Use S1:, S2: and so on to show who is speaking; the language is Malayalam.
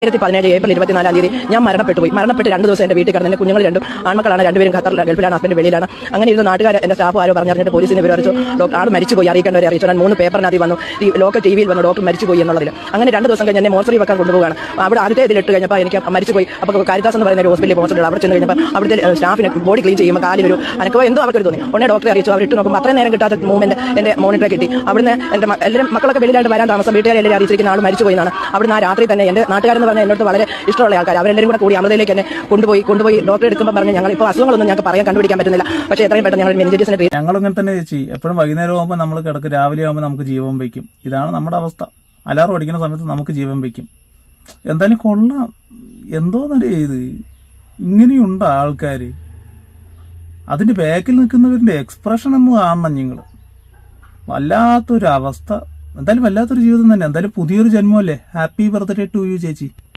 S1: 2017 ഏപ്രിൽ 24 തീയതി ഞാൻ മരണപ്പെട്ടു 2 ദിവസം എന്റെ വീട്ടിൽ കിടന്ന്. എന്റെ കുഞ്ഞുങ്ങൾ രണ്ടും ആൺമക്കളാണ്, രണ്ടുപേരും ഖത്തറിലാണ്, ഗൾഫിലാണ്, ഹസ്ബൻഡ് വെളിയിലാണ്. അങ്ങനെ ഇരുന്ന് നാട്ടുകാർ എന്റെ സ്റ്റാഫ് ആരോ പറഞ്ഞിട്ട് പോലീസിനെ വിവരിച്ചു. ആൾ മരിച്ചുപോയി, അറിയിക്കേണ്ടവരെ അറിയിച്ചു. ഞാൻ 3 പേപ്പറിനകത്ത് വന്നു, ലോക്കൽ ടിവിയിൽ വന്നു, ഡോക്ടർ മരിച്ചുപോയി എന്നുള്ളതിൽ. അങ്ങനെ 2 ദിവസം കഴിഞ്ഞ് എന്നെ മോർച്ചറി വെക്കാൻ കൊണ്ടുപോകുകയാണ്. അവിടെ ആദ്യത്തെ ഇതിലിട്ട് കഴിഞ്ഞപ്പോൾ എനിക്ക് മരിച്ചുപോയി. അപ്പോൾ കാരിത്താസ് എന്ന് പറയുന്ന ഒരു ഹോസ്പിറ്റലിൽ അവിടെ ചെന്ന് കഴിഞ്ഞപ്പോൾ അവിടുത്തെ സ്റ്റാഫിനെ ബോഡി ക്ലീൻ ചെയ്യുമ്പോൾ കാലിലൊരു അനക്കോ എന്തോ അവർക്ക് തോന്നി. ഉടനെ ഡോക്ടറെ അറിയിച്ചു. അവർ ഇട്ട് നോക്കുമ്പോൾ അത്രയും നേരം കിട്ടാത്ത മൂവ്മെന്റ് എന്റെ മോണിറ്ററെ കിട്ടി. അവിടുന്ന് എന്റെ എല്ലാവരും മക്കളൊക്കെ വെളിയിലായിട്ട് വരാൻ താമസം, വീട്ടുകാരെ എല്ലാവരും അറിയിച്ചിരിക്കുന്ന ആൾ മരിച്ചുപോയി എന്നാണ്. അവിടുന്ന് ആ രാത്രി തന്നെ എന്റെ നാട്ടുകാരെന്ന് പറഞ്ഞാൽ എന്നോട് വളരെ ഇഷ്ടമുള്ള ആൾക്കാർ, അവരെല്ലാവരും കൂടി അമൃതയിലേക്ക് എന്നെ കൊണ്ടുപോയി ഡോക്ടറെ എടുക്കുമ്പോൾ പറഞ്ഞ് ഞങ്ങൾ ഇപ്പോൾ അസുഖങ്ങളൊന്നും ഞങ്ങൾക്ക് പറയാൻ കണ്ടുപിടിക്കാൻ പറ്റുന്നില്ല, പക്ഷേ എത്രയും പെട്ടെന്ന് ഞങ്ങൾ മെനിഞ്ചൈറ്റിസിനെ
S2: ഞങ്ങളിങ്ങനെ തന്നെ ചേച്ചി. എപ്പോഴും വൈകുന്നേരം ആകുമ്പോൾ നമ്മൾ കിടക്ക്, രാവിലെ ആകുമ്പോൾ നമുക്ക് ജീവൻ വയ്ക്കും. ഇതാണ് നമ്മുടെ അവസ്ഥ. അലാറം അടിക്കുന്ന സമയത്ത് നമുക്ക് ജീവൻ വയ്ക്കും. എന്തായാലും കൊള്ളാം. എന്തോന്നല്ലേ ഇത്, ഇങ്ങനെയുണ്ട് ആൾക്കാർ. അതിന്റെ ബാക്കിൽ നിൽക്കുന്നവരുടെ എക്സ്പ്രഷൻ എന്ന് കാണണം നിങ്ങൾ. വല്ലാത്തൊരു അവസ്ഥ. എന്തായാലും വല്ലാത്തൊരു ജീവിതം തന്നെ. എന്തായാലും പുതിയൊരു ജന്മമല്ലേ. ഹാപ്പി ബർത്ത്ഡേ ടു യു ചേച്ചി.